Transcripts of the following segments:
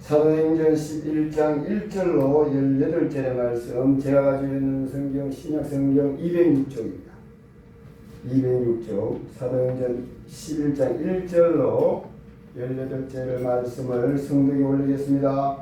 사도행전 11장 1절로 18절의 말씀, 제가 가지고 있는 성경 신약성경 206쪽입니다. 206쪽 사도행전 11장 1절로 18절의 말씀을 성독에 올리겠습니다.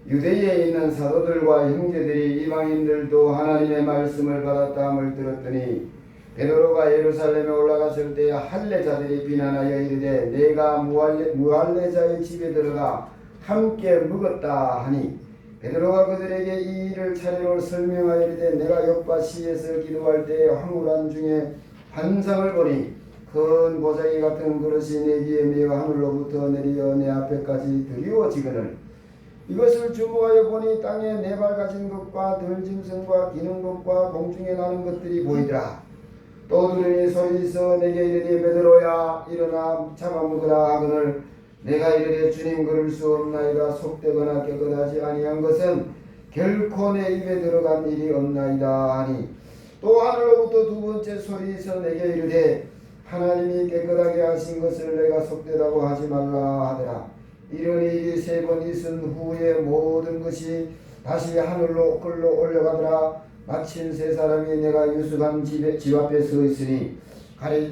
유대에 있는 사도들과 형제들이 이방인들도 하나님의 말씀을 받았다함을 들었더니 베드로가 예루살렘에 올라갔을 때 할례자들이 비난하여 이르되 내가 무할례자의 집에 들어가 함께 먹었다 하니 베드로가 그들에게 이 일을 차례로 설명하여 이르되 내가 여빠 시에서 기도할 때 황홀한 중에 환상을 보니 큰 보자기 같은 그릇이 내 뒤에 메어 하늘로부터 내려 내 앞에까지 드리워지거늘 이것을 주목하여 보니 땅에 네 발 가진 것과 들짐승과 기는 것과 공중에 나는 것들이 보이더라. 또 들으니 소리서 내게 이르되 베드로야 일어나 잡아먹으라 하거늘 내가 이르되 주님 그럴 수 없나이다. 속되거나 깨끗하지 아니한 것은 결코 내 입에 들어간 일이 없나이다 하니 또 하늘로부터 두 번째 소리서 내게 이르되 하나님이 깨끗하게 하신 것을 내가 속되다고 하지 말라 하더라. 이런 일이 세 번 있은 후에 모든 것이 다시 하늘로 끌러 올라가더라. 마침 세 사람이 내가 유숙한 집 앞에 서 있으니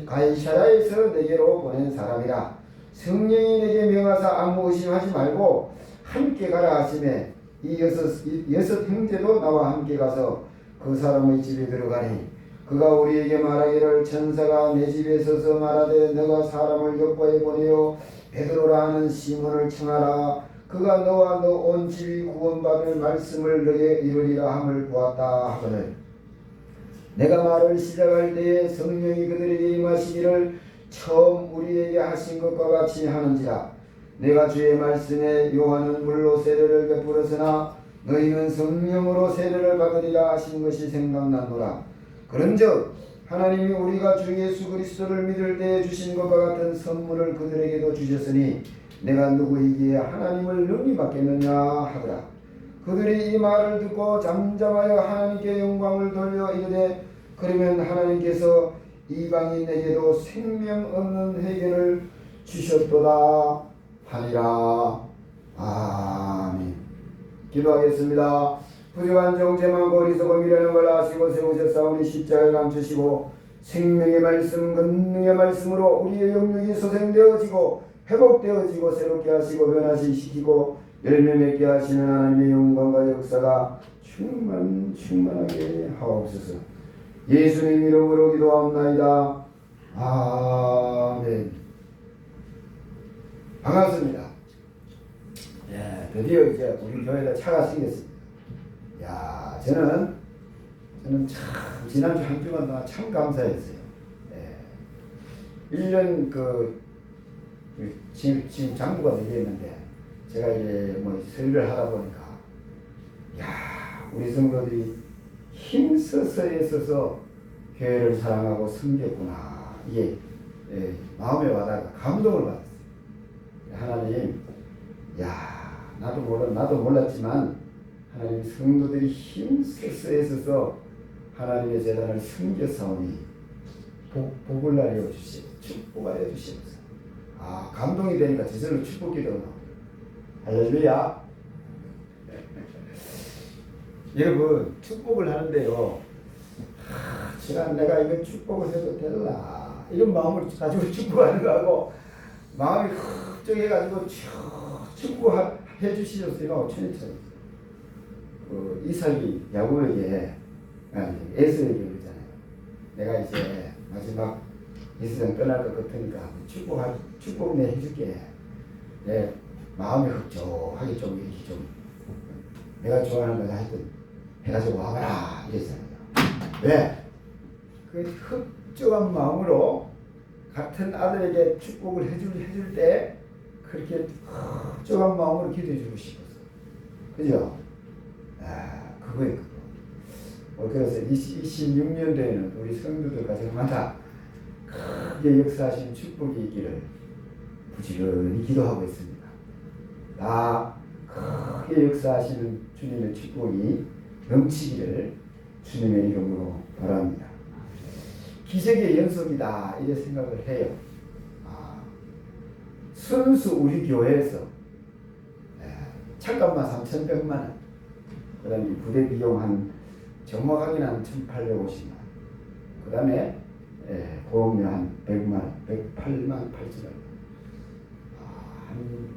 가이사랴에서 내게로 보낸 사람이라. 성령이 내게 명하사 아무 의심하지 말고 함께 가라 하시매 이 여섯 형제도 나와 함께 가서 그 사람의 집에 들어가니 그가 우리에게 말하기를 천사가 내 집에 서서 말하되 너가 사람을 여포에 보내어 베드로라 하는 시몬을 청하라. 그가 너와 너 온 집이 구원받을 말씀을 너에게 이루리라 함을 보았다 하거늘 내가 말을 시작할 때에 성령이 그들에게 임하시기를 처음 우리에게 하신 것과 같이 하는지라. 내가 주의 말씀에 요한은 물로 세례를 베풀었으나 너희는 성령으로 세례를 받으리라 하신 것이 생각나노라. 그런즉 하나님이 우리가 주 예수 그리스도를 믿을 때에 주신 것과 같은 선물을 그들에게도 주셨으니 내가 누구이기에 하나님을 능히 받겠느냐 하더라. 그들이 이 말을 듣고 잠잠하여 하나님께 영광을 돌려 이르되 그러면 하나님께서 이방인에게도 생명 없는 회개를 주셨도다 하니라. 아멘. 기도하겠습니다. 부족한 정죄 많고 어리석고 미련한 걸 아시고 세우셨사오니 십자가에 감추시고 생명의 말씀 권능의 말씀으로 우리의 영육이 소생되어지고 회복되어지고 새롭게 하시고 변화시키고 열매 맺게 하시는 하나님의 영광과 역사가 충만하게 하옵소서. 예수님 이름으로 기도하옵나이다. 아멘. 반갑습니다. 예, 드디어 이제 우리 교회에 차가 생겼습니다. 야, 저는 참 지난주 한 주간 동안 참 감사했어요. 예. 1년 지금 장부가 되겠는데 제가 이제 설교를 하다 보니까 야, 우리 성도들이 힘써서 애써서 교회를 사랑하고 섬겼구나. 이게 마음에 와닿아 감동을 받았어요. 하나님, 야, 나도 몰랐지만 하나님 성도들이 힘써서 애써서 하나님의 재단을 섬겼사오니 복을 나려 주시고 축복하여 주시옵소서. 아, 감동이 되니까 저절로 축복기도가 나옵니다. 할렐루야. 여러분, 축복을 하는데요, 지난 내가 이거 축복을 해도 될라 이런 마음을 가지고 축복하는 거하고 마음이 흡족해가지고 축복해 주시옵소서. 천천히 이삭이 야곱에게 에서에게 그러잖아요. 내가 이제 마지막 이 세상 떠날 것 같으니까 축복 내 해줄게. 내 마음이 흡족하게 좀 이렇게 좀 내가 좋아하는 거다 하여튼 해가지고 와봐라 이랬잖아요. 왜? 그 흡족한 마음으로 같은 아들에게 축복을 해줄 때 그렇게 흡족한 마음으로 기도해 주고 싶었어. 그죠? 아, 그거예요. 그래서 26년도에는 우리 성도들 가정마다 크게 역사하신 축복이 있기를 부지런히 기도하고 있습니다. 다 크게 역사하시는 주님의 축복이 넘치기를 주님의 이름으로 바랍니다. 기적의 연속이다 이렇게 생각을 해요. 순수 우리 교회에서 잠깐만 3,100만 원. 그 다음에 부대 비용 정확하게는 한 1,850만 원. 그 다음에 보험료 한 100만 원, 108만 8천 원. 한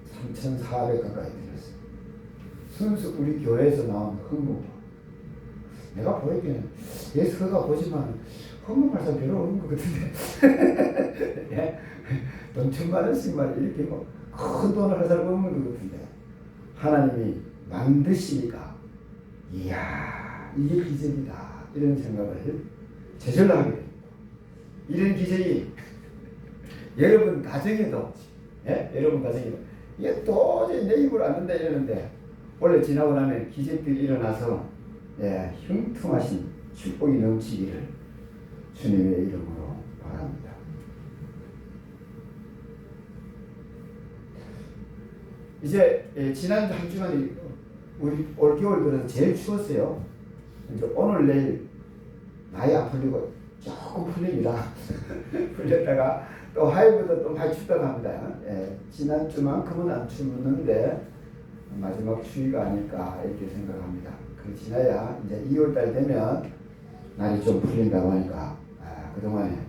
3,400 가까이 들었어요. 순수 우리 교회에서 나온 헌금. 내가 보기에는 예수가 보지만 헌금할 사람 별로 없는 것 같은데. 예? 돈 1,000만 원씩만 이렇게 큰 돈을 할 사람 없는 것 같은데. 하나님이 만드시니까 이야 이게 기적이다 이런 생각을 제절로 하게 됩니다. 이런 기적이 여러분 가정에도 여러분 가정에도 이게 도저히 내 입으로 안 된다 이러는데 원래 지나고 나면 기적들이 일어나서 형통하신 축복이 넘치기를 주님의 이름으로 바랍니다. 이제 지난 한 주간이 우리 올겨울 들어서 제일 추웠어요. 이제 오늘 내일 많이 안 풀리고 조금 풀립니다. 풀렸다가 또 화요일부터 또 많이 춥다고 합니다. 지난 주만큼은 안 추웠는데 마지막 추위가 아닐까 이렇게 생각합니다. 그 지나야 이제 2월달 되면 날이 좀 풀린다고 하니까 그동안에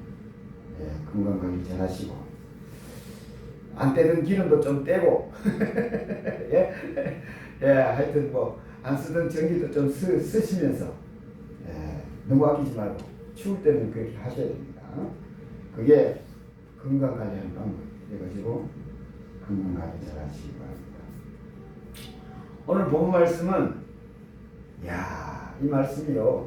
건강관리 잘 하시고 안 떼던 기름도 좀 떼고 하여튼 안 쓰던 전기도 좀 쓰시면서 너무 아끼지 말고 추울 때는 그렇게 하셔야 됩니다. 그게 건강관리하는 방법이어가지고 건강관리 잘 하시기 바랍니다. 오늘 본 말씀은 이 말씀이요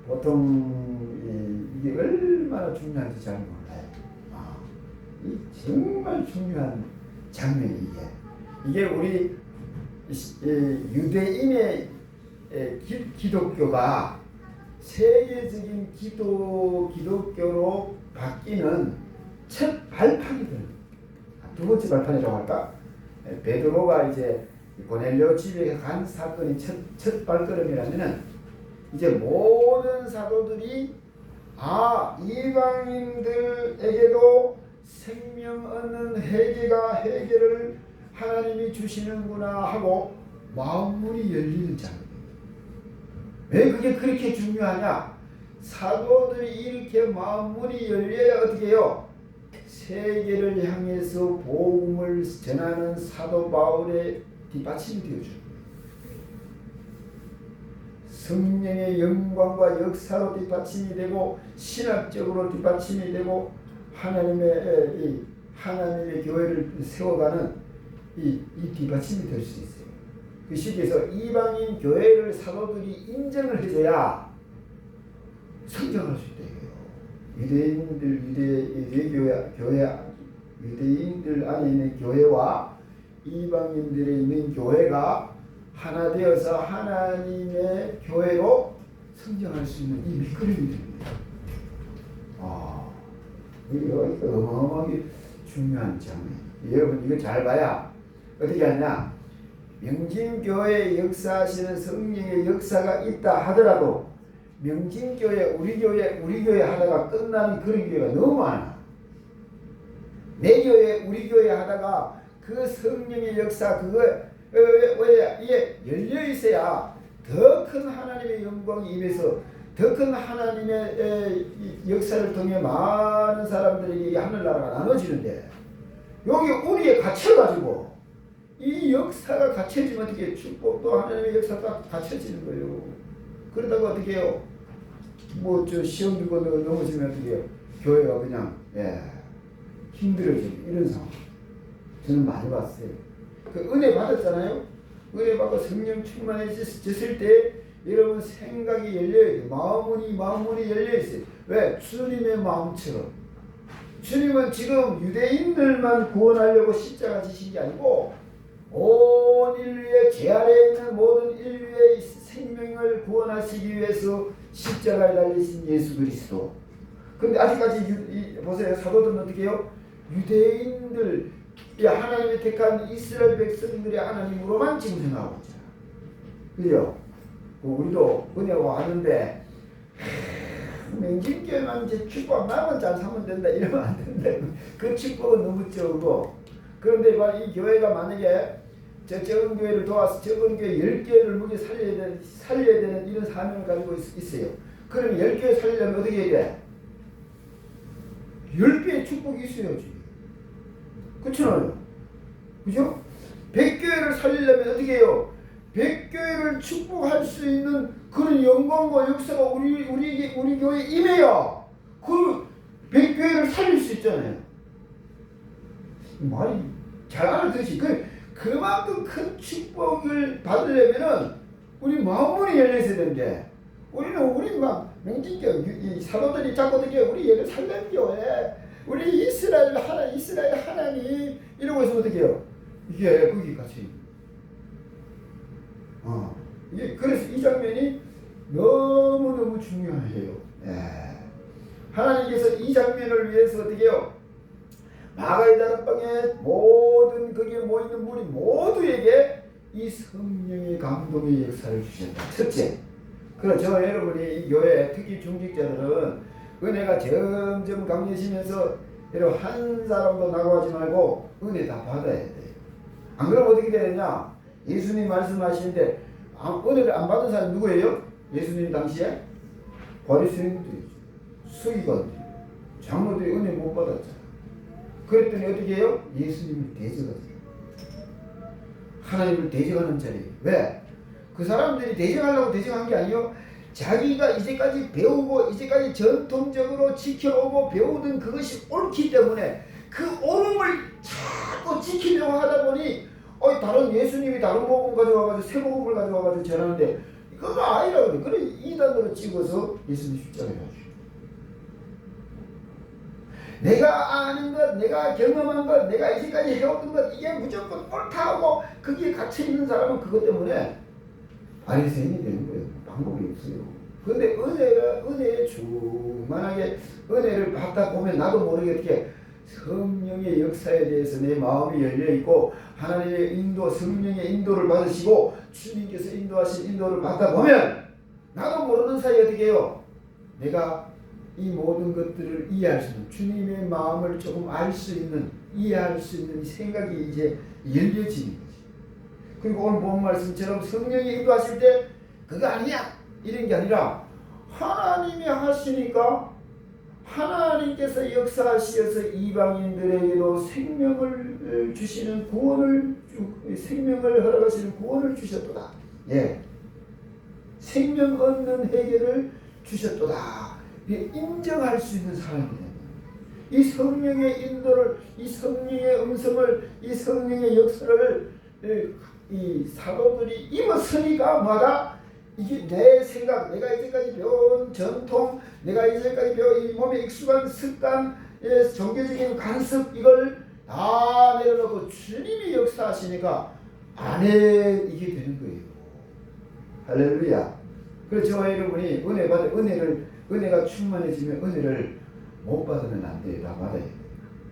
보통 이게 얼마나 중요한지 잘 몰라요. 이 정말 중요한 장면이 이게 우리 유대인의 기독교가 세계적인 기독교로 바뀌는 첫 발판이 됩니다. 두 번째 발판이라고 할까? 베드로가 이제 고넬료 집에 간 사건이 첫 발걸음이라면은 이제 모든 사도들이 이방인들에게도 생명 얻는 해결을 하나님이 주시는구나 하고 마음문이 열리는 장면입니다. 왜 그게 그렇게 중요하냐? 사도들이 이렇게 마음문이 열려야 어떻게 해요? 세계를 향해서 복음을 전하는 사도 바울의 뒷받침이 되어주는 거예요. 성령의 영광과 역사로 뒷받침이 되고 신학적으로 뒷받침이 되고 하나님의 교회를 세워가는 이 뒷받침이 될 수 있어요. 그 시기에서 이방인 교회를 사도들이 인정을 해줘야 성장할 수 있다 이거예요. 유대인들 안에 있는 교회와 이방인들에 있는 교회가 하나 되어서 하나님의 교회로 성장할 수 있는 이 밑거름이 됩니다. 이거 어마어마하게 중요한 장면. 여러분 이거 잘 봐야 어떻게 하냐? 명진교회에 역사하시는 성령의 역사가 있다 하더라도 명진교회 우리 교회 하다가 끝나는 그런 교회가 너무 많아. 내 교회 우리 교회 하다가 그 성령의 역사 이게 열려 있어야 더 큰 하나님의 영광이 임해서 더 큰 하나님의 역사를 통해 많은 사람들에게 하늘나라가 나눠지는데 여기 우리에 갇혀가지고 이 역사가 갇혀지면 어떻게 축복도 하나님의 역사가 갇혀지는 거예요. 그러다가 어떻게 해요? 시험 들고 넘어지면 어떻게 해요? 교회가 그냥 힘들어지고 이런 상황 저는 많이 봤어요. 그 은혜 받았잖아요. 은혜 받고 성령 충만해졌을 때 여러분 생각이 열려요. 마음문이 열려있어요. 왜? 주님의 마음처럼. 주님은 지금 유대인들만 구원하려고 십자가 지신 게 아니고 온 인류의 죄 아래에 있는 모든 인류의 생명을 구원하시기 위해서 십자가에 달리신 예수 그리스도. 근데 아직까지 보세요. 사도들은 어떻게 해요? 유대인들 하나님이 택한 이스라엘 백성들의 하나님으로만 지금 생각하고 있잖아. 그죠? 우리도 은혜가 왔는데 명진교회만 이제 축복 나만 잘 사면 된다 이러면 안 된다. 그 축복은 너무 적고 그런데 이 교회가 만약에 적은 교회를 도와서 적은 교회 10교회를 무게 살려야 되는 이런 사명을 가지고 있어요. 그러면 10교회 살리려면 어떻게 해야 돼? 10배의 축복이 있어야지. 그렇잖아요. 그죠? 100교회를 살리려면 어떻게 해요? 100교회를 축복할 수 있는 그런 영광과 역사가 우리 교회에 임해야 그 100교회를 살릴 수 있잖아요. 말이 잘 알아듣지. 그만큼 큰 축복을 받으려면은 우리 마음문이 열려 있어야 되는데 우리 막 명진교 이 사도들이 자꾸 듣게 우리 예를 살렘 교회 우리 이스라엘 하나님 이러고 있으면 어떻게 해요? 이게 거기까지. 이게 그래서 이 장면이 너무너무 중요해요. 하나님께서 이 장면을 위해서 어떻게 해요? 마가의 다락방에 모든 거기에 모이는 무리 모두에게 이 성령의 감동의 역사를 주셨다. 첫째, 그렇죠. 여러분이 이 교회 특히 중직자들은 은혜가 점점 강해지면서 여러분 한 사람도 나가지 말고 은혜 다 받아야 돼요. 안 그러면 어떻게 되느냐? 예수님 말씀하시는데 은혜를 안 받은 사람이 누구예요? 예수님 당시에 바리새인들이죠. 서기관들, 장로들이 은혜 못 받았잖아요. 그랬더니 어떻게 해요? 예수님을 대적하세요. 하나님을 대적하는 자리예요. 왜? 그 사람들이 대적하려고 대적한 게 아니에요. 자기가 이제까지 배우고 이제까지 전통적으로 지켜오고 배우던 그것이 옳기 때문에 그 옳음을 자꾸 지키려고 하다 보니 다른 예수님이 다른 복음 가져와가지고 새 복음을 가져와가지고 전하는데 그거 아니라 그래. 그래 이단으로 찍어서 예수님 십자가에 가죠. 내가 아는 것, 내가 경험한 것, 내가 이제까지 해왔던 것 이게 무조건 옳다고 거기에 갇혀있는 사람은 그것 때문에 바리새인이 되는 거예요. 방법이 없어요. 그런데 은혜에 충만하게 은혜를 받다 보면 나도 모르게 어떻게 성령의 역사에 대해서 내 마음이 열려있고 하나님의 인도, 성령의 인도를 받으시고 주님께서 인도하신 인도를 받다 보면 나도 모르는 사이에 어떻게 해요? 내가 이 모든 것들을 이해할 수 있는 주님의 마음을 조금 알 수 있는 이해할 수 있는 생각이 이제 열려지는 거지. 그리고 오늘 본 말씀처럼 성령이 인도하실 때 그거 아니야 이런 게 아니라 하나님이 하시니까 하나님께서 역사하시어서 이방인들에게도 생명을 주시는 생명을 허락하시는 구원을 주셨도다. 생명 얻는 해결을 주셨도다. 인정할 수 있는 사람이에요. 이 성령의 인도를, 이 성령의 음성을, 이 성령의 역사를 이 사도들이 입었으니까 뭐다? 이게 내 생각, 내가 이제까지 배운 전통, 내가 이제까지 배운 이 몸에 익숙한 습관, 종교적인 관습 이걸 다 내려놓고 주님이 역사하시니까 안에 이게 되는 거예요. 할렐루야. 그래서 저와 여러분이 은혜 받을 은혜가 충만해지면 은혜를 못 받으면 안 돼요. 다 받아야 돼요.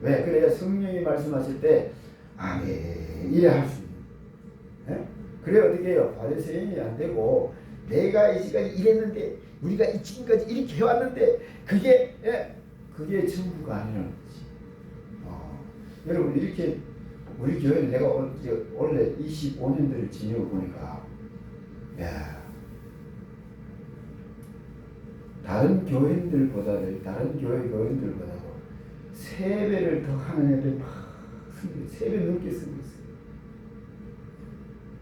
왜? 그래야 성령이 말씀하실 때 아멘 이래 할 수 있는. 그래 어떻게 해요? 바리새인이 안 되고 내가 이제까지 이랬는데 우리가 지금까지 이렇게 해왔는데 그게 전부가 아니라는 거지. 여러분 이렇게 우리 교회는 내가 원래 25년들을 지내고 보니까 다른 교인들보다도 3배를 더 하나님 앞에 막 섬겨 3배 넘게 섬겼어요.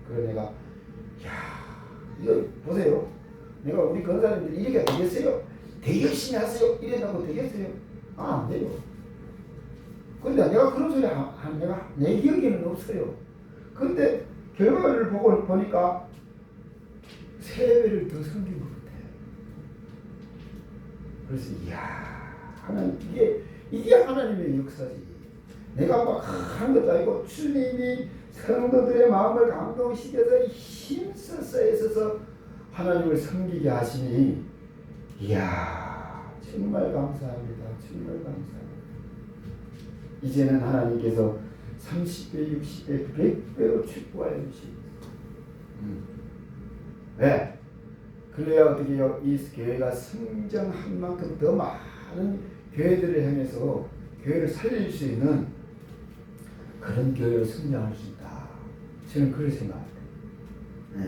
그래서 내가 이거 보세요. 내가 우리 권사님들 이렇게 되겠어요? 되게 열심히 하세요. 이래놓고 되겠어요? 안 돼요. 근데 내가 그런 소리 내가 내 기억에는 없어요. 근데 결과를 보니까 3배를 더 섬긴 것 같아요. 그래서 하나님 이게 하나님의 역사지. 내가 막 한 것도 아니고 주님이 성도들의 마음을 감동시켜서 힘써서 애써서 하나님을 섬기게 하시니 정말 감사합니다. 정말 감사합니다. 이제는 하나님께서 30배, 60배, 100배로 축복하여 주십니다. 왜? 그래야 어떻게 해요? 이 교회가 성장한 만큼 더 많은 교회들을 향해서 교회를 살릴 수 있는 그런 교회로 성장할 수 있다. 저는 그렇게 생각합니다. 네.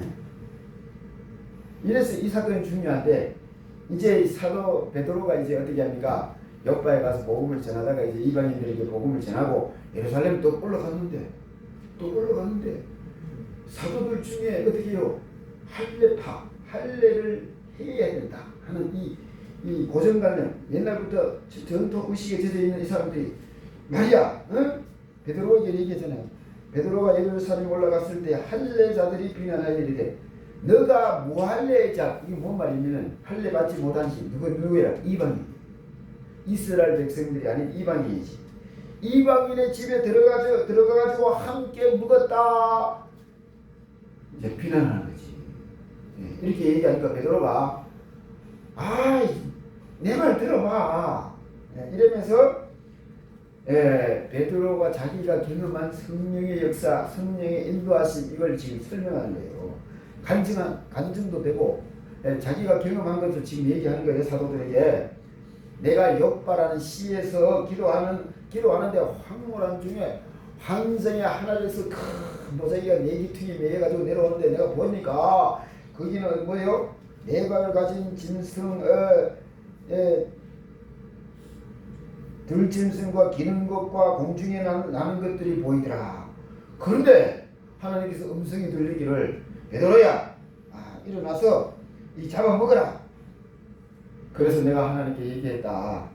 이래서 이 사건이 중요한데, 이제 사도 베드로가 이제 어떻게 합니까? 옆바에 가서 복음을 전하다가 이제 이방인들에게 복음을 전하고 예루살렘 또 올라갔는데 사도들 중에 어떻게 해요? 할례를 해야 된다 하는 이 고정관념, 옛날부터 전통 의식에 젖어 있는 이 사람들이 말이야, 응? 베드로에게 얘기했잖아요. 베드로가 예루살렘 올라갔을 때 할례자들이 비난하여 이르되 너가 무할례자, 이게 뭔 말이냐면 할례 받지 못한 신, 누구야? 이방인, 이스라엘 백성들이 아닌 이방인이지. 이방인의 집에 들어가가지고 함께 묵었다, 이제 비난하는 거지. 이렇게 얘기하니까 베드로가 내 말 들어봐 이러면서 베드로가 자기가 경험한 성령의 역사, 성령의 인도하심, 이걸 지금 설명하는 거예요. 간증도 되고 자기가 경험한 것을 지금 얘기하는 거예요. 사도들에게 내가 욥바라는 시에서 기도하는데 황홀한 중에 환상의 하늘에서 큰 모자기가 네기퉁이 매여가지고 내려오는데 내가 보니까 거기는 뭐예요? 네 발을 가진 짐승, 들짐승과 기는 것과 공중에 나는 것들이 보이더라. 그런데 하나님께서 음성이 들리기를 베드로야, 일어나서 이 잡아먹어라. 그래서 내가 하나님께 얘기했다.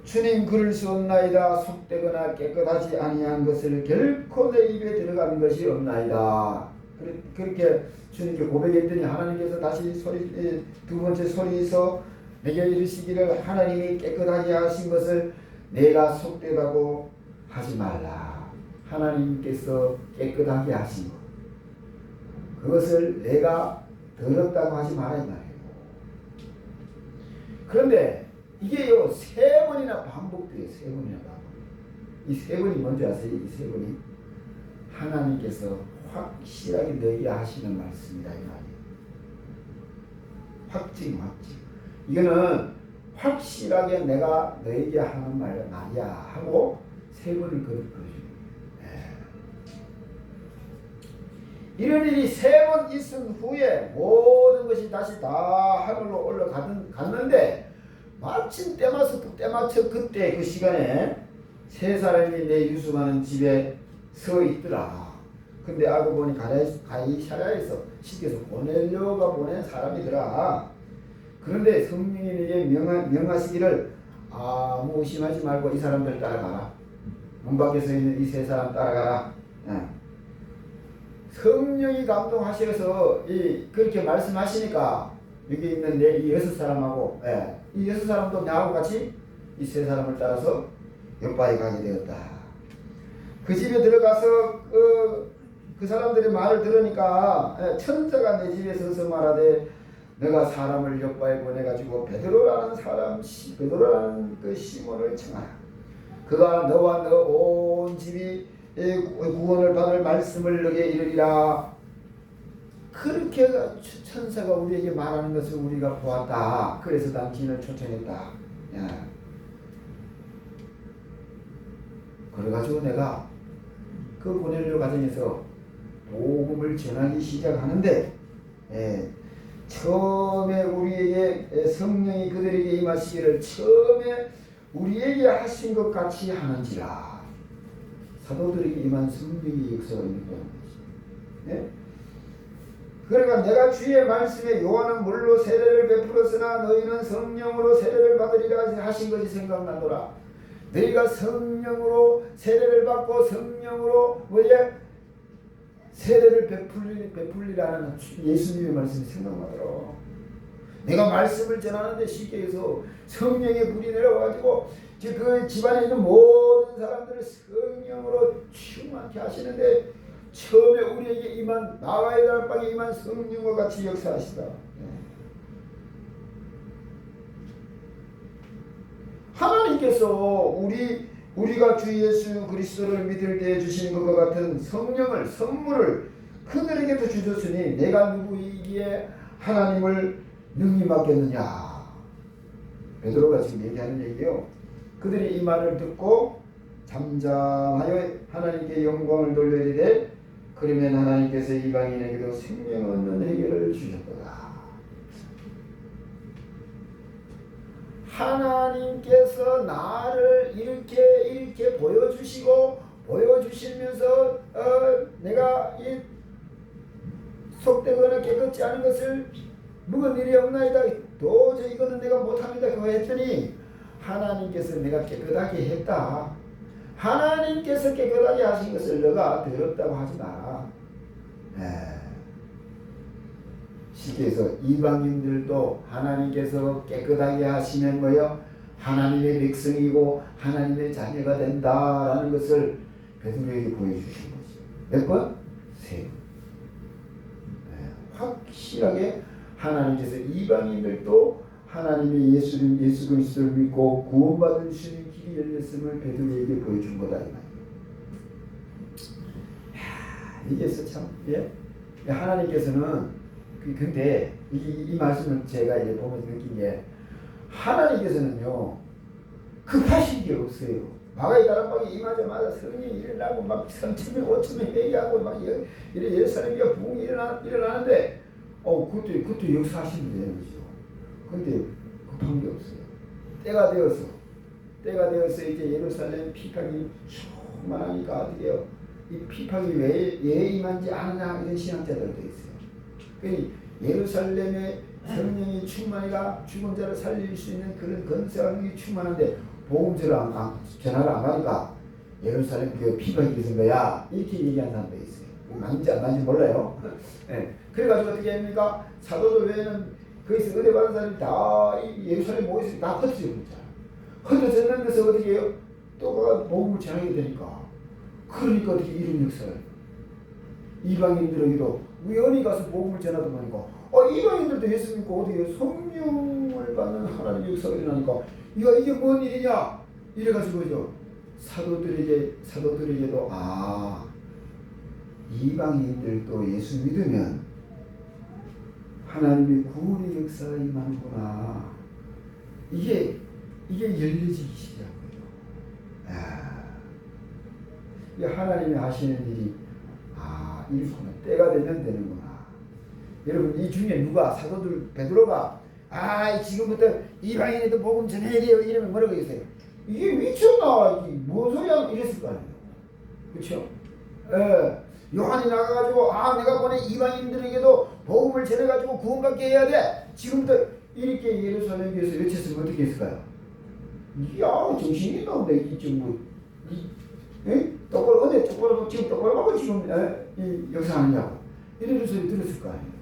주님 그럴 수 없나이다. 속되거나 깨끗하지 아니한 것을 결코 내 입에 들어가는 것이 없나이다. 그렇게 주님께 고백했더니 하나님께서 다시 두 번째 소리에서 내게 이르시기를 하나님이 깨끗하게 하신 것을 내가 속되다고 하지 말라. 하나님께서 깨끗하게 하신 것, 그것을 내가 더럽다고 하지 말라 이 말이에요. 그런데 이게요, 세 번이나 반복돼요. 세 번이나 반복. 이 세 번이 뭔지 아세요? 이 세 번이 하나님께서 확실하게 너에게 하시는 말씀이다 이 말이에요. 확증. 이거는 확실하게 내가 너에게 하는 말이야 하고 세 번을 거듭거려줍니다. 이런 일이 세 번 있은 후에 모든 것이 다시 다 하늘로 올라갔는데 마침 때맞춰 그때 그 시간에 세 사람이 내 유숙하는 집에 서 있더라. 근데 알고 보니 가이사랴에서 시켜서 고넬료가 보낸 사람이더라. 그런데 성령이 내게 명하시기를 아무 의심하지 말고 이 사람들 따라가라. 문 밖에 서 있는 이 세 사람 따라가라. 성령이 감동하셔서 그렇게 말씀하시니까 여기 있는 이 여섯 사람하고 이 여섯 사람도 나하고 같이 이 세 사람을 따라서 욥바에 가게 되었다. 그 집에 들어가서 그 사람들의 말을 들으니까 천사가 내 집에 서서 말하되 내가 사람을 욥바에 보내가지고 베드로라는 그 시몬을 청하라. 그가 너와 너 온 집이 구원을 받을 말씀을 너에게 이르리라. 그렇게 천사가 우리에게 말하는 것을 우리가 보았다. 그래서 당신을 초청했다. 그래가지고 내가 그 고넬료 가정에서 복음을 전하기 시작하는데 처음에 우리에게 성령이 그들에게 임하시기를 처음에 우리에게 하신 것 같이 하는지라. 사도들에게 임한 성령의 역사가 있는 거예요. 그러니까 내가 주의 말씀에 요한은 물로 세례를 베풀었으나 너희는 성령으로 세례를 받으리라 하신 것이 생각나더라. 너희가 성령으로 세례를 받고 성령으로 세례를 베풀리라는 예수님의 말씀이 생각나더라. 내가 말씀을 전하는데 쉽게 해서 성령의 불이 내려와가지고 그 집안에 있는 모든 사람들을 성령으로 충만케 하시는데 처음에 우리에게 임한 나와의 다락방에 임한 성령과 같이 역사하시다. 하나님께서 우리가 주 예수 그리스도를 믿을 때 주시는 것과 같은 선물을 그들에게도 주셨으니 내가 누구이기에 하나님을 능히 맡겠느냐. 베드로가 지금 얘기하는 얘기요. 그들이 이 말을 듣고 잠잠하여 하나님께 영광을 돌려야 돼. 그러면 하나님께서 이방인에게도 생명 얻는 해결을 주셨도다. 하나님께서 나를 이렇게 보여주시면서 내가 이 속되거나 깨끗지 않은 것을 묵은 일이 없나이다. 도저히 이거는 내가 못합니다. 그거 했더니 하나님께서 내가 깨끗하게 했다. 하나님께서 깨끗하게 하신 것을 너가 더럽다고 하지 마라. 쉽게 해서 이방인들도 하나님께서 깨끗하게 하시면 뭐요? 하나님의 백성이고 하나님의 자녀가 된다라는 것을 베드로에게 보여주신 거죠. 몇 번? 세 번. 확실하게 하나님께서 이방인들도 하나님의 예수 그리스도를 믿고 구원받을 수 있는 길이 열렸음을 베드로에게 보여준 거다 이 말이에요. 이게서 참 하나님께서는 근데 이 말씀을 제가 이제 보면서 느낀 게 하나님께서는요 급하신 게 없어요. 마가의 다락방에 임하자마자 성령이 일어나고 막 3,000명 5,000명 회개하고 막 이래 예루살렘과 부흥이 일어나는데 그것도 역사하시면 되는 거죠. 근데 급한 게 없어요. 때가 되어서 이제 예루살렘 피팍이 충만하니까 어떻게 해요? 이 피팍이 왜 임한지 아느냐 이런 신학자들도 있어요. 그러니 예루살렘에 성령이 충만히가 죽은 자를 살릴 수 있는 그런 건세가 충만한데 복음서를 전화를 안 가니까 예루살렘 교회 피박이 있은 거야 이렇게 얘기하는 사람도 있어요. 맞는지 안 맞는지 몰라요. 네. 그래가지고 어떻게 합니까? 사도들 외에는 거기서 은혜 받은 사람이 다 예루살렘 모여서 다 흩어졌잖아. 흩어졌는 데서 어떻게 해요? 또 그가 복음을 전하게 되니까 그러니까 어떻게 이런 역사를 이방인들에게도 우연히 가서 복음을 전하다 보니까 이방인들도 예수 믿고 어떻게 성령을 받는 하나님의 역사가 일어나니까 이게 뭔 일이냐 이래가지고 사도들에게도 이방인들도 예수 믿으면 하나님의 구원의 역사가 임하는구나 이게 열려지기 시작해요. 이게 하나님이 하시는 일이 이렇구나 때가 되면 되는구나. 여러분 이 중에 누가 사도들 베드로가 지금부터 이방인에도 복음 전해야 돼요 이러면 뭐라고 했어요? 이게 미쳤나 이게 뭔 소리야 이랬을 거 아니에요. 그렇죠? 요한이 나가가지고 내가 보내 이방인들에게도 복음을 전해가지고 구원받게 해야 돼. 지금부터 이렇게 예루살렘에서 외쳤으면 어떻게 했을까요? 정신이 나온다 똑바로 지금 똑바로 하고 지금 이 역사하느냐고 이런 소리 들었을 거 아니에요.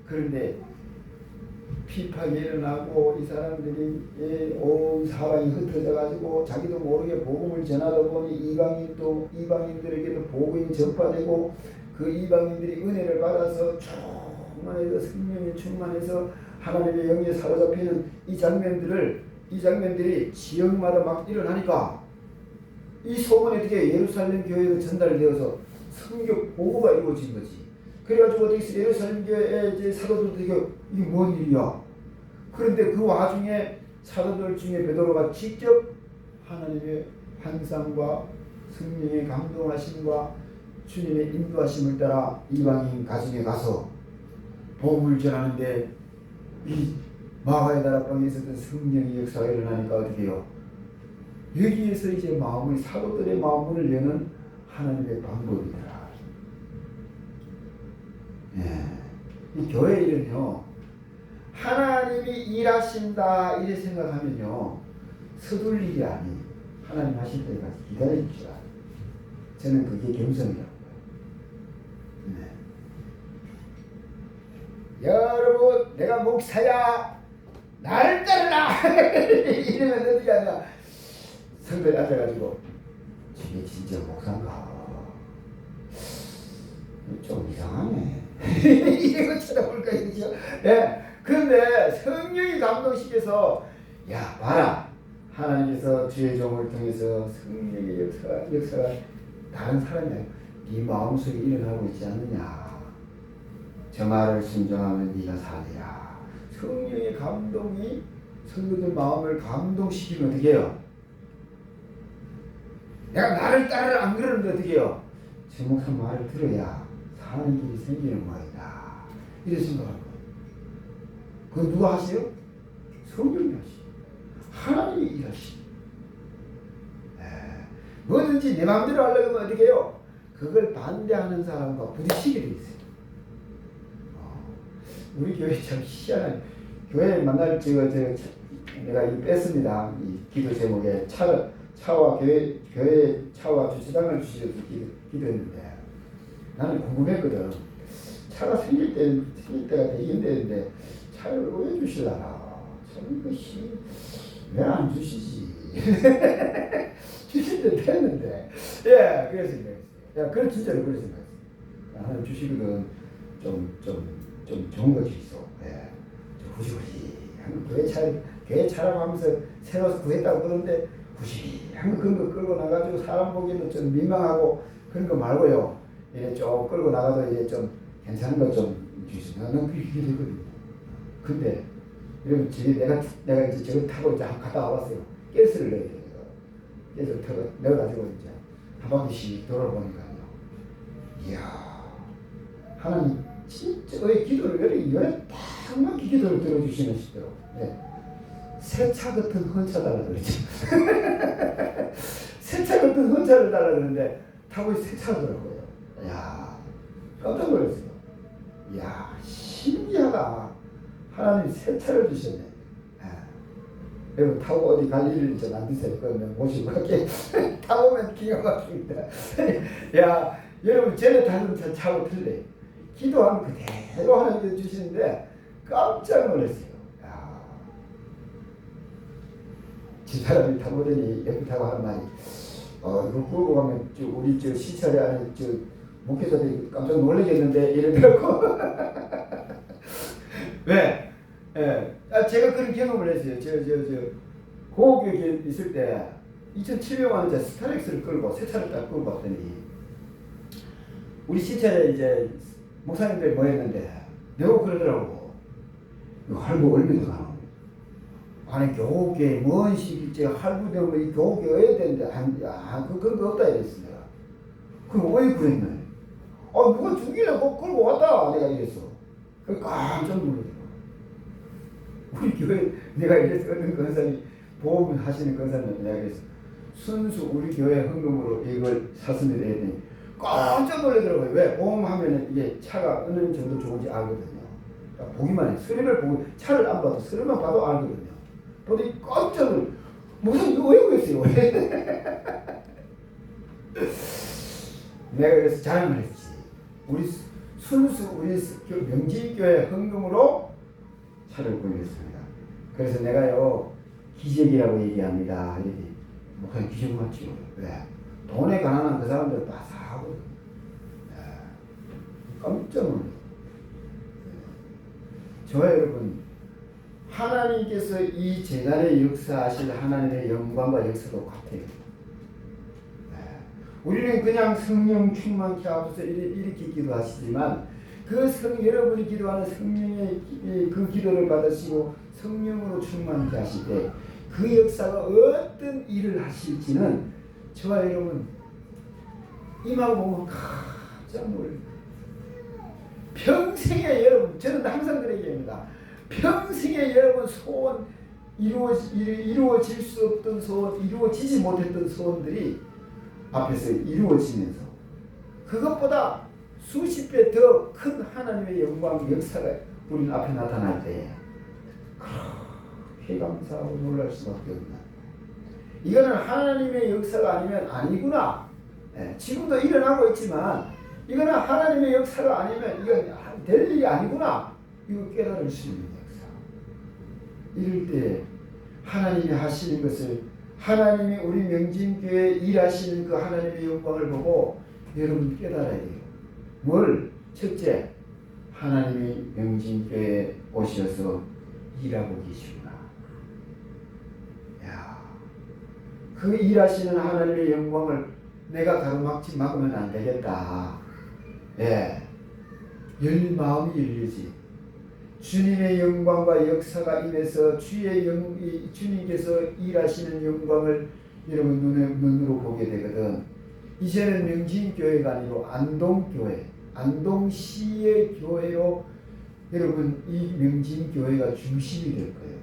그런데 피팍이 일어나고 이 사람들이 온 사방이 흩어져 가지고 자기도 모르게 복음을 전하다 보니 이방인들에게도 복음이 전파되고 그 이방인들이 은혜를 받아서 충만해서 성령이 충만해서 하나님의 영에 사로잡히는 이 장면들이 지역마다 막 일어나니까 이 소문이 어떻게 예루살렘 교회로 전달되어서 성경 보고가 이루어진 거지. 그래가지고 어떻게 예루살렘 교회에 이제 사도들도 이게 뭔 일이야. 그런데 그 와중에 사도들 중에 베드로가 직접 하나님의 환상과 성령의 감동하심과 주님의 인도하심을 따라 이방인 가정에 가서 복음을 전하는데 이 마가의 다락방에 있었던 성령의 역사가 일어나니까 어떻게 해요? 여기에서 이제 사도들의 마음을 여는 하나님의 방법이더라. 이 교회 일은요, 하나님이 일하신다 이래 생각하면요, 서둘 일이 아니 하나님 하실 때까지 기다릴 줄 알아요. 저는 그게 겸손이라고 봐요. 여러분, 내가 목사야, 나를 따르라 이러면 어떻게 하냐? 성도에 앉아가지고 저게 진짜 목사인가? 좀 이상하네. 이거 쳐다볼까 이거죠. 그런데 성령이 감동시켜서 봐라, 하나님께서 주의 종을 통해서 성령의 역사가 다른 사람이 아니고 네 마음속에 일어나고 있지 않느냐. 저 말을 순종하면 네가 살리라. 성령의 감동이 성도들 마음을 감동시키면 어떻게 해요? 내가 나를 따르라 안 그러는데 어떻게 해요? 저 목사 말을 들어야 사는 길이 생기는 모양이다. 이런 생각을 거예요. 그건 누가 하세요? 성령이 하시죠. 하나님이 일하시죠. 뭐든지 내 마음대로 하려고 하면 어떻게 해요? 그걸 반대하는 사람과 부딪히게 돼 있어요. 우리 교회 참 희한한, 교회 만날 내가 이 뺐습니다. 이 기도 제목에 차와 교회 차와 주차장을 주셔서 기도했는데, 나는 궁금했거든. 차가 생길 때가 되긴 되는데 차를 왜 주실라나? 참 이것이 왜 안 주시지? 주실 때 됐는데, 예, 그래서 야, 그런 진짜로 그런 생각했어요. 하나님 주시거든 좀 좋은 것이 있어. 예, 후지후지. 교회 차라고 하면서 새로 구했다고 그러는데 후지히 한번 그런 거 끌고 나가지고 사람 보기에는 좀 민망하고 그런 거 말고요. 이제 좀 끌고 나가도 이제 좀 괜찮은 거 좀 주시면 나는 그게 되거든요. 근데 이러면 내가 이제 저걸 타고 이제 갔다 와봤어요. 가스를 넣어야 돼요. 가스를 타고 넣어가지고 이제 한 바퀴씩 돌아보니까요. 이야, 하나님 진짜 왜 기도를 왜 딱 맞게 기도를 들어주시는 시더라고. 네. 새차 같은 헌차 달라 그러지. 새차 같은 헌차를 달라 그러는데 타고 새차더라고요. 이야, 깜짝 놀랐어요. 이야, 신기하다. 하나님이 새차를 주셨네. 여러분 타고 어디 갈 일을 좀 안 드세요. 그러면 모시고 갈게. 타보면 기가 막힙니다. 야, 여러분 전에 타던 차하고 틀려요. 기도하면 그대로 하나님께서 주시는데 깜짝 놀랐어요. 야, 집사람이 타보더니 옆에 타고 하는 말이 이거 끌고 가면 우리 시찰에 안에 목회자들이 깜짝 놀라겠는데 이러더라고. 왜? 예. 제가 그런 경험을 했어요. 고교에 있을 때 2,700만 원짜리 스타렉스를 끌고 새 차를 딱 끌고 왔더니 우리 시찰에 이제 목사님들 모였는데 내가 그러더라고. 이거 할부 얼마나 가나? 아니 교육에 뭔 시기째 할부되면 이 교육에 어야 되는데 그런 거 없다 이랬어 내가. 그럼 왜 그랬네? 누가 주길래 꼭 끌고 왔다 내가 이랬어. 그 깜짝 놀랐어. 우리 교회 내가 이래서 어떤 권사님 보험 하시는 권사님 내가 그래서 순수 우리 교회 헌금으로 이걸 샀습니다 했더니 깜짝 놀라더라고요. 왜? 보험하면 이게 차가 어느 정도 좋은지 알거든요. 그러니까 보기만 해. 서류를 보고 차를 안 봐도 서류만 봐도 알거든요. 보더니 깜짝 놀라. 무슨 이거 왜 그랬어요? 내가 그래서 자랑을 했지. 우리 순수 우리 명진교회 헌금으로 차를 구입했습니다. 그래서 내가요 기적이라고 얘기합니다. 목사님 기적 맞지요? 왜? 돈에 가난한 그 사람들 다 사하거든. 깜짝 놀랐어요. 저와 여러분, 하나님께서 이 재단에 역사하실 하나님의 영광과 역사도 같아요. 우리는 그냥 성령 충만케 하소서 이렇게 기도하시지만 여러분이 기도하는 성령의 그 기도를 받으시고 성령으로 충만케 하실 때 그 역사가 어떤 일을 하실지는 저와 여러분 임하고 보면 깜짝 놀라요. 평생에 여러분, 저는 항상 그런 얘기합니다. 평생에 여러분 소원 이루어질 수 없던 소원, 이루어지지 못했던 소원들이 앞에서 이루어지면서 그것보다 수십 배 더 큰 하나님의 영광 역사가 우리 앞에 나타날 때 그렇게 감사하고 놀랄 수밖에 없나. 이거는 하나님의 역사가 아니면 아니구나. 지금도 일어나고 있지만 이거는 하나님의 역사가 아니면 이건 될 일이 아니구나. 이거 깨달을 수 있는 역사. 이럴 때 하나님이 하시는 것을, 하나님이 우리 명진교회에 일하시는 그 하나님의 영광을 보고 여러분 깨달아야 돼요. 뭘? 첫째, 하나님이 명진교회에 오셔서 일하고 계시구나. 야, 그 일하시는 하나님의 영광을 내가 가로막지 막으면 안 되겠다. 예, 마음이 열리지. 주님의 영광과 역사가 임해서 주님께서 일하시는 영광을 여러분 눈으로 보게 되거든. 이제는 명진교회가 아니고 안동교회, 안동시의 교회로 여러분 이 명진교회가 중심이 될 거예요.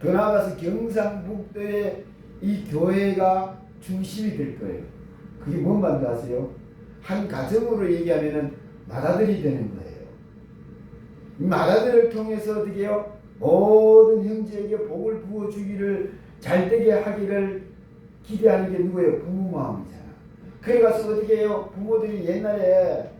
더 나아가서 경상북도의 이 교회가 중심이 될 거예요. 그게 뭔 말인지 아세요? 한 가정으로 얘기하면은 맏아들이 되는 거예요. 이 맏아들을 통해서 어떻게 해요? 모든 형제에게 복을 부어주기를 잘되게 하기를 기대하는 게 누구예요? 부모 마음이잖아. 그래 가서 어떻게 해요? 부모들이 옛날에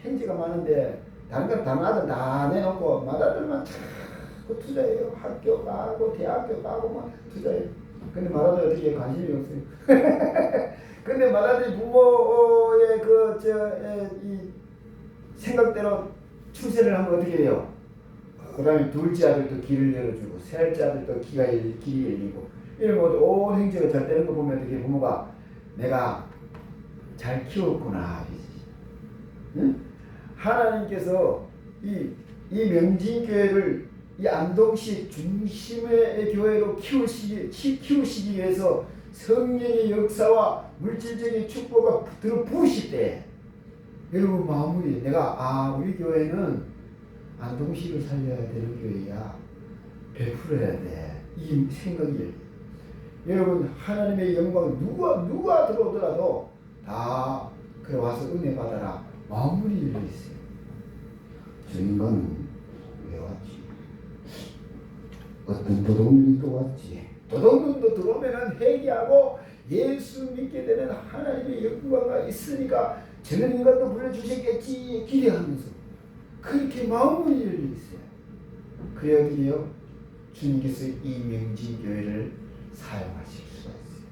형제가 많은데 다른 건 다른 아들 다 내놓고 맏아들만 자꾸 투자해요. 학교 가고 대학교 가고 막 투자해요. 근데 맏아들 어떻게 관심이 없어요. 근데 맏아들이 부모의 이 생각대로 추세를 하면 어떻게 해요? 그 다음에 둘째 아들도 길을 열어주고 셋째 아들도 길이 열리고 이런 것도 온 형제가 잘 되는 거 보면 어떻게 부모가 내가 잘 키웠구나. 응? 하나님께서 이 명진교회를 이 안동시 중심의 교회로 키우시기 위해서 성령의 역사와 물질적인 축복을 들어 부으실 때 여러분 마무리 내가 우리 교회는 안동시를 살려야 되는 교회야. 베풀어야 돼. 이 생각이 여러분 하나님의 영광 누가 들어오더라도 다 그래 와서 은혜 받아라. 마무리 열려 있어요. 저 인간은 왜 왔지? 어떤 도둑놈이 또 왔지. 도둑놈도 들어오면은 회개하고 예수 믿게 되는 하나님의 영광가 있으니까 저런 인간도 불러주셨겠지 기대하면서 그렇게 마음이 열려 있어요. 그래야 어디요? 주님께서 이 명진교회를 사용하실 수가 있어요.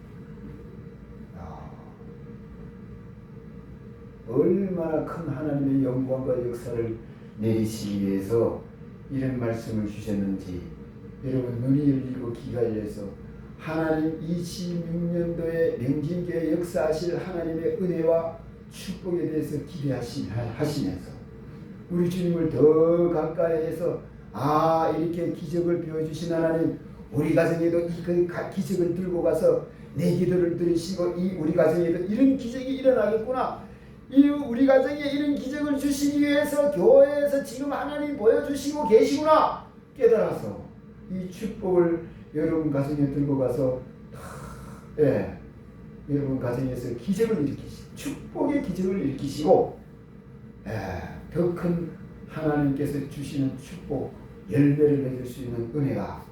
얼마나 큰 하나님의 영광과 역사를 내리시기 위해서 이런 말씀을 주셨는지 여러분 눈이 열리고 귀가 열려서 하나님 26년도에 명진교회 역사하실 하나님의 은혜와 축복에 대해서 기대하시면서 우리 주님을 더 가까이 해서 이렇게 기적을 베어주신 하나님 우리 가정에도 이 기적을 들고 가서 내 기도를 들으시고 우리 가정에도 이런 기적이 일어나겠구나. 우리 가정에 이런 기적을 주시기 위해서 교회에서 지금 하나님 보여주시고 계시구나 깨달아서 이 축복을 여러분 가정에 들고 가서 여러분 가정에서 기적을 일으키시고 축복의 기적을 일으키시고 더 큰 하나님께서 주시는 축복 열매를 맺을 수 있는 은혜가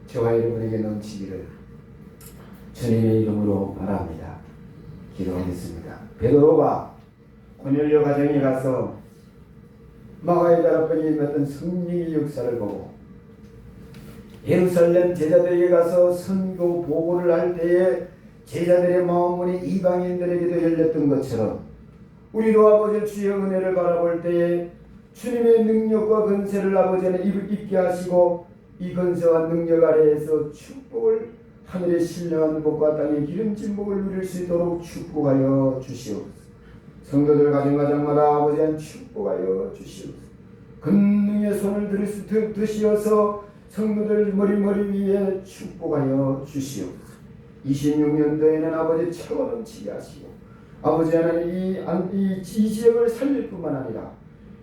저와 여러분에게 넘치기를 주님의 이름으로 바랍니다. 기도하겠습니다. 베드로가 고넬료 가정에 가서 마가의 다락방에 있던 성령의 역사를 보고 예루살렘 제자들에게 가서 선교 보고를 할 때에 제자들의 마음문이 이방인들에게도 열렸던 것처럼 우리도 아버지 주의 은혜를 바라볼 때에 주님의 능력과 건세를 아버지는 입게 하시고 이 건세와 능력 아래에서 축복을 하늘의 신령한 복과 땅의 기름진 복을 누릴 수 있도록 축복하여 주시옵소서. 성도들 가정마다 아버지한 축복하여 주시옵소서. 권능의 손을 드시어서 성도들 머리 위에 축복하여 주시옵소서. 26년도에는 아버지 차고 넘치게 하시고 아버지 하나님 이 지역을 살릴 뿐만 아니라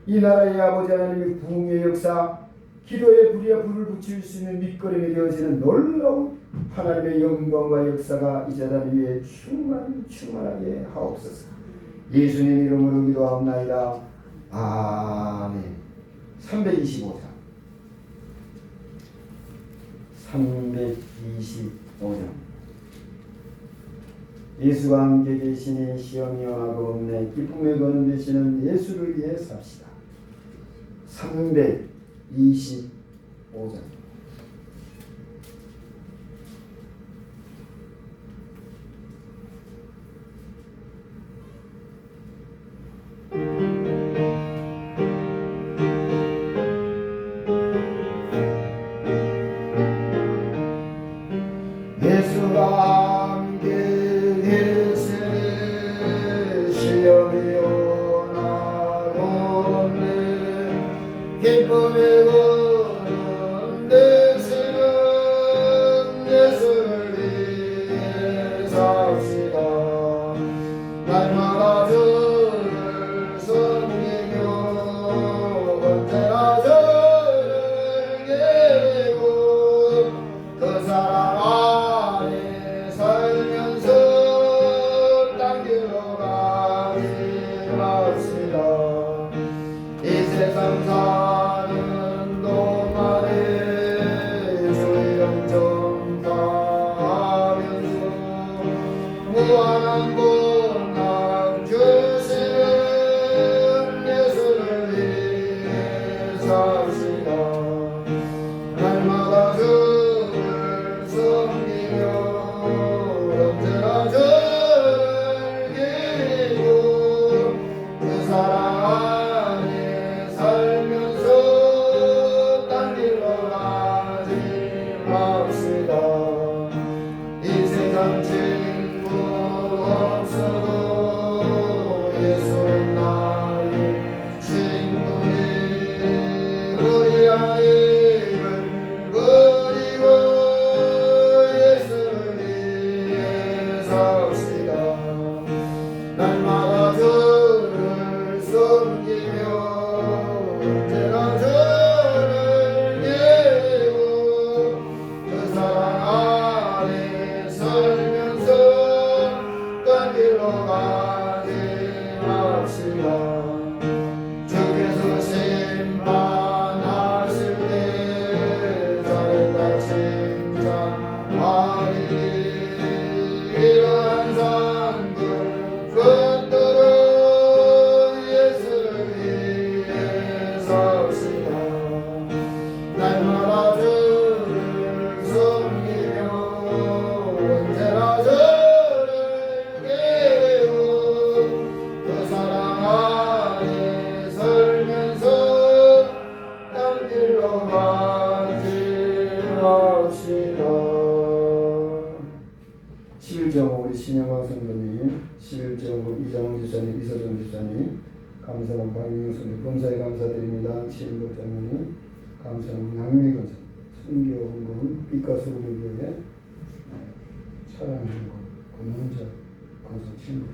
이 나라의 아버지 하나님의 부흥의 역사 기도의 불에 불을 붙일 수 있는 밑거름이 되어지는 놀라운 하나님의 영광과 역사가 이 재단 위에 충만하게 하옵소서. 예수님 이름으로 기도하옵나이다. 아멘. 325장 325장 예수가 함께 계시니 시험이 원하고 없네. 기쁨의 거는 되시는 예수를 위해 삽시다. 325장 예수가 함께 계시네. 시험이 원하고 없네. 기쁨의 거는 되시는 예수를 위해 삽시다. 친구 없어도 예수는 나의 친구니 우리 아이를 그리고 예수를 위해 삽시다. 날마다 주를 섬기며 언제나 주를 예고 그 사랑 안에 살면서 딴 길로 가지 맙시다. 주께서 심판하실 때 잘했다 칭찬하리니 이러한 산들 붙들어 예수를 위해 삽시다. 날마다 주를 섬기며 언제나 주를 깨우고 그 사랑 안에 살면서 딴 길로 가지 맙시다. 11.5 우리 신영광 선생님, 11.5 이장훈 지사님, 이서정 지사님, 감사한 박민영 선생님, 검사에 감사드립니다. 신복장님, 감사합니다. 양민희 검사, 순교원금, 빛가수금교회, 차량행공, 권문자, 건설 친구,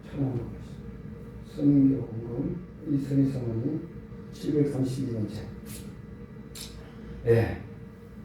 차량행공, 순교원금, 이선희 사모님, 732번째. 네,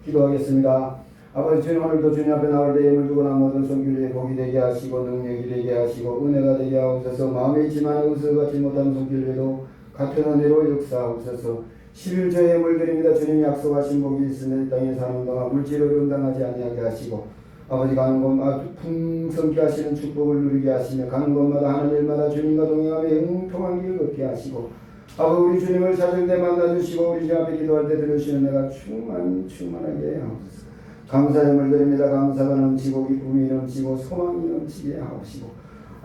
기도하겠습니다. 아버지 주님, 오늘도 주님 앞에 나올 때 예물 두고 모든 손길에 복이 되게 하시고 능력이 되게 하시고 은혜가 되게 하옵소서. 마음에 있지만 의석같지 못한 손길에도 같은 은혜로 역사하옵소서. 11조 예물 드립니다. 주님 약속하신 복이 있으면 이 땅에 사는 동안 물질을 응당하지 아니하게 하시고 아버지 가는 곳마다 풍성케 하시는 축복을 누리게 하시며 가는 곳마다 하는 일마다 주님과 동행하며 형통한 길을 걷게 하시고 아버지 우리 주님을 찾을 때 만나주시고 우리 주 앞에 기도할 때 들으시는 내가 충만하게 하옵소서. 감사의 예물 드립니다. 감사가 넘치고 기쁨이 넘치고 소망이 넘치게 하옵시고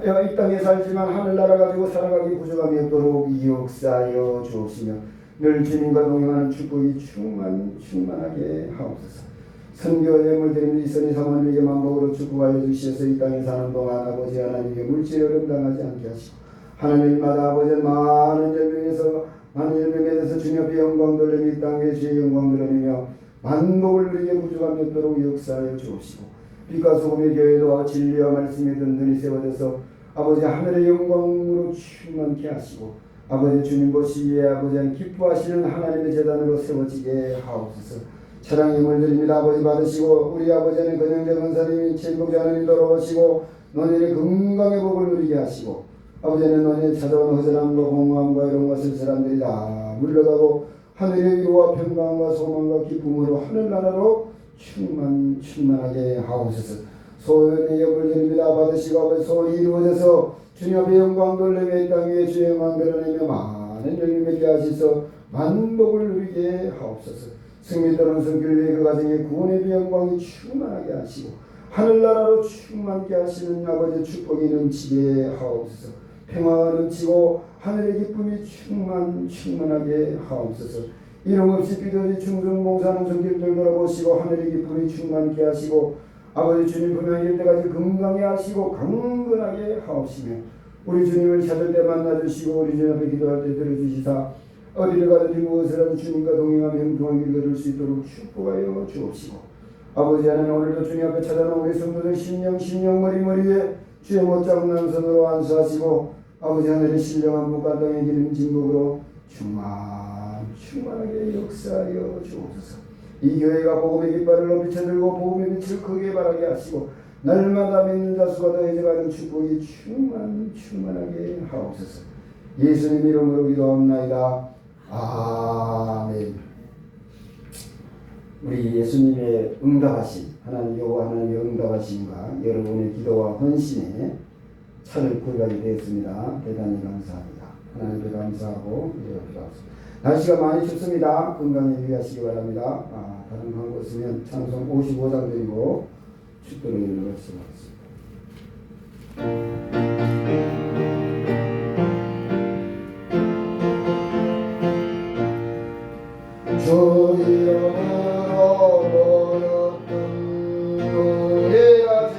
이 땅에 살지만 하늘나라 가지고 살아가기 부족함이 없도록 역사하여 주옵시며 늘 주님과 동행하는 축복이 충만하게 하옵소서. 선교 예물 드립니다. 이선희 사모님에게 만복으로 축복 알려주시어서 이 땅에 사는 동안 아버지 하나님의 물질을 응당하지 않게 하시고 하는 일마다 아버지 많은 열매에서 주님 앞에 영광 돌리며 이 땅에 주의 영광 돌리며 만복을 누리게 부족함이 없도록 역사하여 주옵시고 빛과 소금의 교회도 진리와 말씀이 든든히 세워져서 아버지 하늘의 영광으로 충만케 하시고 아버지 주님 보시기에 아버지 기뻐하시는 하나님의 제단으로 세워지게 하옵소서. 차량의 예물 드립니다. 아버지 받으시고 우리 아버지는 근영재 권사님이 친복자 하나님 돌아오시고 너희의 건강의 복을 누리게 하시고 아버지는 너희의 찾아온 허전함과 공허함과 이런 쓸쓸함들이 다 물러가고 하늘의 위로와 평강과 소망과 기쁨으로 하늘나라로 충만하게 하옵소서. 소원의 예물 드립니다. 받으시고 아버지 소원이 이루어져서 주님 앞에 영광 돌리며 이 땅 위에 주의 영광 드러내며 많은 열매 맺게 하시서 만복을 누리게 하옵소서. 승리 떠는 성길 위에 그 가정의 구원의 영광이 충만하게 하시고 하늘나라로 충만케 하시는 아버지 축복이 넘치게 하옵소서. 평화가 넘치고 하늘의 기쁨이 충만하게 하옵소서. 이름 없이 비도지 충성봉사하는 손길들 돌아보시고 하늘의 기쁨이 충만케 하시고 아버지 주님 분명히 일 때까지 건강해 하시고 강건하게 하옵시며 우리 주님을 찾을 때 만나주시고 우리 주님 앞에 기도할 때 들어주시사 어디를 가든지 무엇을 하든 주님과 동행하며 행동한 길 걸을 수 있도록 축복하여 주옵시고 아버지 하나님 오늘도 주님 앞에 찾아놓은 우리 성도들 심령 머리에 주의 못잡은 손으로 안수하시고 아버지 하늘의 신령한 복과 땅의 기름 진복으로 충만하게 역사하여 주옵소서. 이 교회가 복음의 깃발을 높이 쳐들고 복음의 빛을 크게 발하게 하시고 날마다 믿는 자수가 더해져가는 축복이 충만하게 하옵소서. 예수님 이름으로 기도합나이다. 아멘. 우리 예수님의 응답하심 하나님의 응답하심과 여러분의 기도와 헌신에 차를 구별하게 되었습니다. 대단히 감사합니다. 하나님께 감사하고 기도합시다. 날씨가 많이 춥습니다. 건강에 유의하시기 바랍니다. 다른 광고 있으면 찬송 55장 드리고 축도를 열어보시기 바랍니다. 주 이름으로 모였던 우리 아직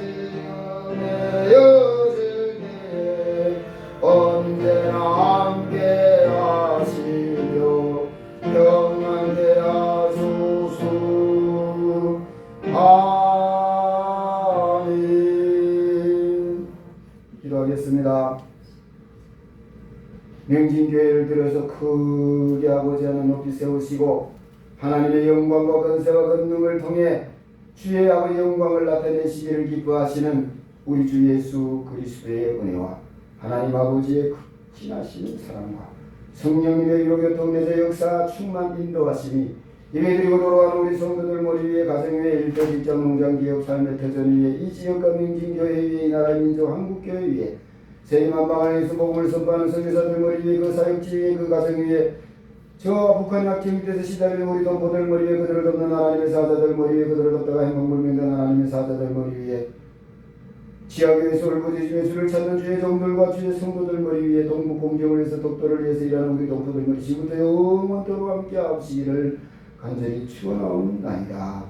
명진교회를 들어서 크게 아버지 하나님 높이 세우시고 하나님의 영광과 권세와 권능을 통해 주의 아버지 영광을 나타내시기를 기뻐하시는 우리 주 예수 그리스도의 은혜와 하나님 아버지의 지나시는 사랑과 성령님의 위로 교통내서 역사 충만 인도하시니 예배드리고 돌아가는 우리 성도들 머리 위에 가정 위에 일터 직장 농장 기업 삶의 터전 위에 이 지역과 명진교회 위에 이 나라 민족 한국교회 위에 세임한방 안에서 복음을 선포하는 선교사들 머리 위에 그 사역지 위에 그 가정 위에 저 북한의 악행 밑에서 시달리는 우리 동포들 머리 위에 그들을 돕는 하나님의 사자들 머리 위에 그들을 돕다가 행복불명된 하나님의 사자들 머리 위에 지하교회 소를 부딪히며 주를 찾는 주의 종들과 주의 성도들 머리 위에 동북 공정을 위해서 독도를 위해서 일하는 우리 동포들 머리 지금부터 영원토록 함께 하시기를 간절히 축원하옵나이다.